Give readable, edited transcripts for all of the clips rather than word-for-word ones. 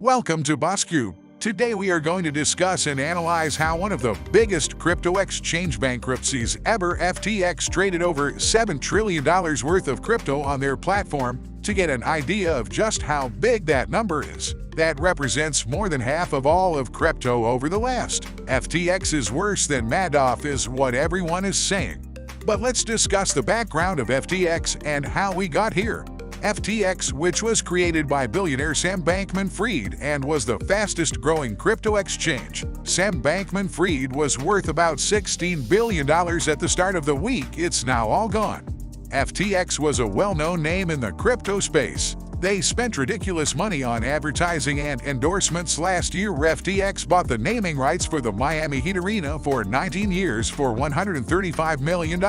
Welcome to BossCube. Today we are going to discuss and analyze how one of the biggest crypto exchange bankruptcies ever, FTX, traded over $7 trillion worth of crypto on their platform. To get an idea of just how big that number is, that represents more than half of all of crypto over the last. FTX is worse than Madoff is what everyone is saying. But let's discuss the background of FTX and how we got here. FTX, which was created by billionaire Sam Bankman-Fried and was the fastest-growing crypto exchange. Sam Bankman-Fried was worth about $16 billion at the start of the week. It's now all gone. FTX was a well-known name in the crypto space. They spent ridiculous money on advertising and endorsements. Last year, FTX bought the naming rights for the Miami Heat Arena for 19 years for $135 million.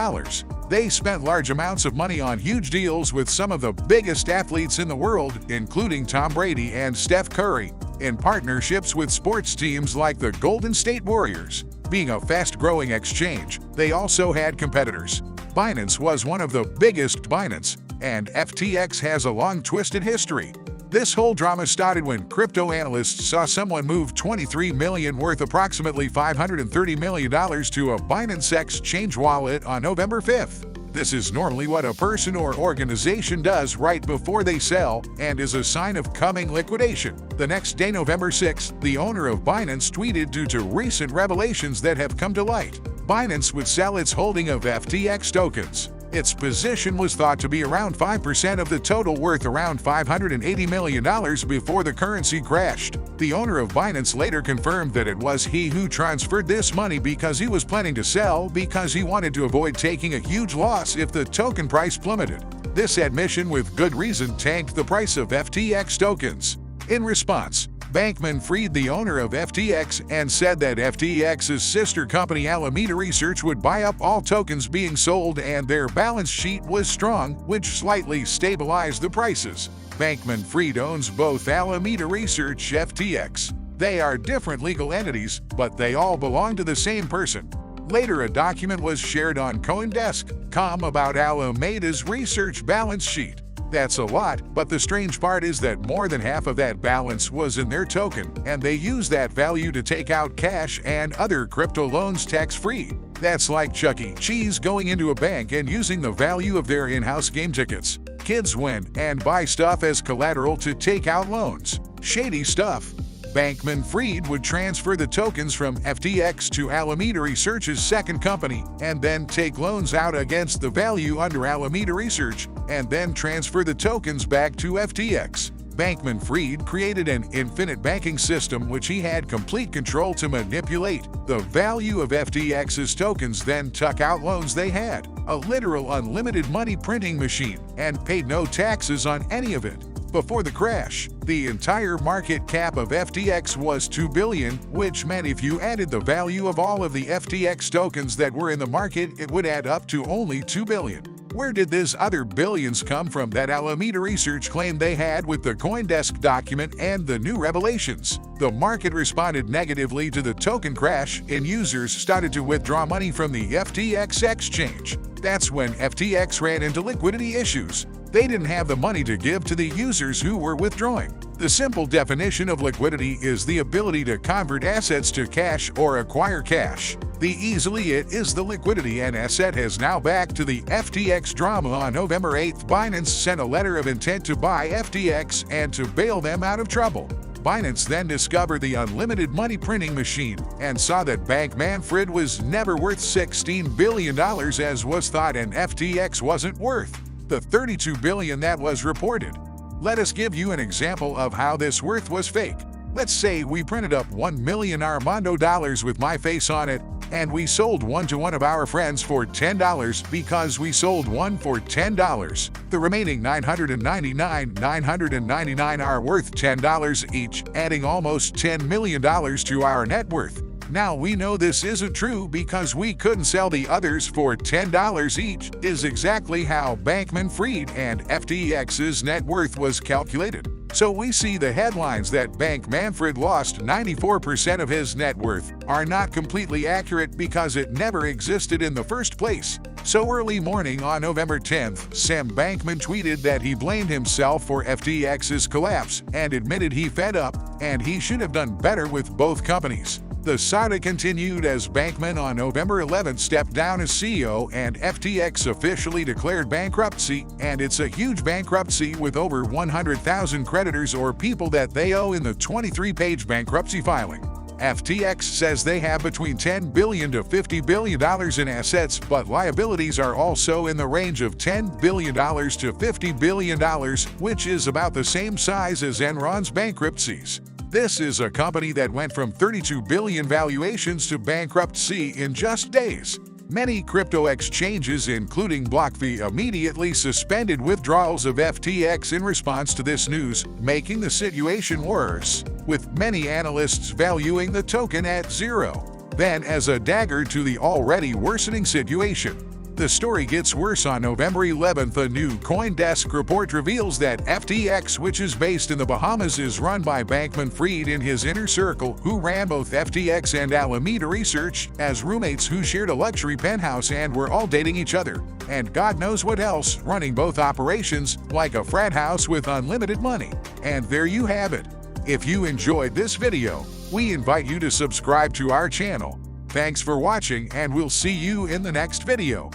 They spent large amounts of money on huge deals with some of the biggest athletes in the world, including Tom Brady and Steph Curry, in partnerships with sports teams like the Golden State Warriors. Being a fast-growing exchange, they also had competitors. Binance was one of the biggest. Binance and FTX has a long, twisted history. This whole drama started when crypto analysts saw someone move $23 million worth approximately $530 million to a Binance exchange wallet on November 5th. This is normally what a person or organization does right before they sell and is a sign of coming liquidation. The next day, November 6th, the owner of Binance tweeted, due to recent revelations that have come to light, Binance would sell its holding of FTX tokens. Its position was thought to be around 5% of the total, worth around $580 million before the currency crashed. The owner of Binance later confirmed that it was he who transferred this money because he was planning to sell because he wanted to avoid taking a huge loss if the token price plummeted. This admission, with good reason, tanked the price of FTX tokens. In response, Bankman-Fried, the owner of FTX, and said that FTX's sister company Alameda Research would buy up all tokens being sold, and their balance sheet was strong, which slightly stabilized the prices. Bankman-Fried owns both Alameda Research and FTX. They are different legal entities, but they all belong to the same person. Later, a document was shared on CoinDesk.com about Alameda's research balance sheet. That's a lot, but the strange part is that more than half of that balance was in their token, and they use that value to take out cash and other crypto loans tax-free. That's like Chuck E. Cheese going into a bank and using the value of their in-house game tickets. Kids win and buy stuff as collateral to take out loans. Shady stuff. Bankman-Fried would transfer the tokens from FTX to Alameda Research's second company, and then take loans out against the value under Alameda Research, and then transfer the tokens back to FTX. Bankman-Fried created an infinite banking system which he had complete control to manipulate the value of FTX's tokens, then took out loans they had, a literal unlimited money printing machine, and paid no taxes on any of it. Before the crash, the entire market cap of FTX was $2 billion, which meant if you added the value of all of the FTX tokens that were in the market, it would add up to only $2 billion. Where did these other billions come from that Alameda Research claimed they had with the CoinDesk document and the new revelations? The market responded negatively to the token crash, and users started to withdraw money from the FTX exchange. That's when FTX ran into liquidity issues. They didn't have the money to give to the users who were withdrawing. The simple definition of liquidity is the ability to convert assets to cash or acquire cash. The easily it is the liquidity and asset has now back to the FTX drama. On November 8th, Binance sent a letter of intent to buy FTX and to bail them out of trouble. Binance then discovered the unlimited money printing machine and saw that Bankman-Fried was never worth $16 billion as was thought, and FTX wasn't worth the $32 billion that was reported. Let us give you an example of how this worth was fake. Let's say we printed up 1 million Armando dollars with my face on it, and we sold one to one of our friends for $10 because we sold one for $10. The remaining 999 are worth $10 each, adding almost $10 million to our net worth. Now we know this isn't true because we couldn't sell the others for $10 each, is exactly how Bankman-Fried and FTX's net worth was calculated. So we see the headlines that Bankman-Fried lost 94% of his net worth are not completely accurate because it never existed in the first place. So early morning on November 10th, Sam Bankman tweeted that he blamed himself for FTX's collapse and admitted he fed up and he should have done better with both companies. The saga continued as Bankman on November 11th stepped down as CEO and FTX officially declared bankruptcy, and it's a huge bankruptcy with over 100,000 creditors or people that they owe in the 23-page bankruptcy filing. FTX says they have between $10 billion to $50 billion in assets, but liabilities are also in the range of $10 billion to $50 billion, which is about the same size as Enron's bankruptcies. This is a company that went from $32 billion valuations to bankruptcy in just days. Many crypto exchanges, including BlockFi, immediately suspended withdrawals of FTX in response to this news, making the situation worse, with many analysts valuing the token at zero. Then, as a dagger to the already worsening situation, the story gets worse on November 11th. A new CoinDesk report reveals that FTX, which is based in the Bahamas, is run by Bankman-Fried in his inner circle, who ran both FTX and Alameda Research as roommates who shared a luxury penthouse and were all dating each other, and God knows what else, running both operations like a frat house with unlimited money. And there you have it. If you enjoyed this video, we invite you to subscribe to our channel. Thanks for watching, and we'll see you in the next video.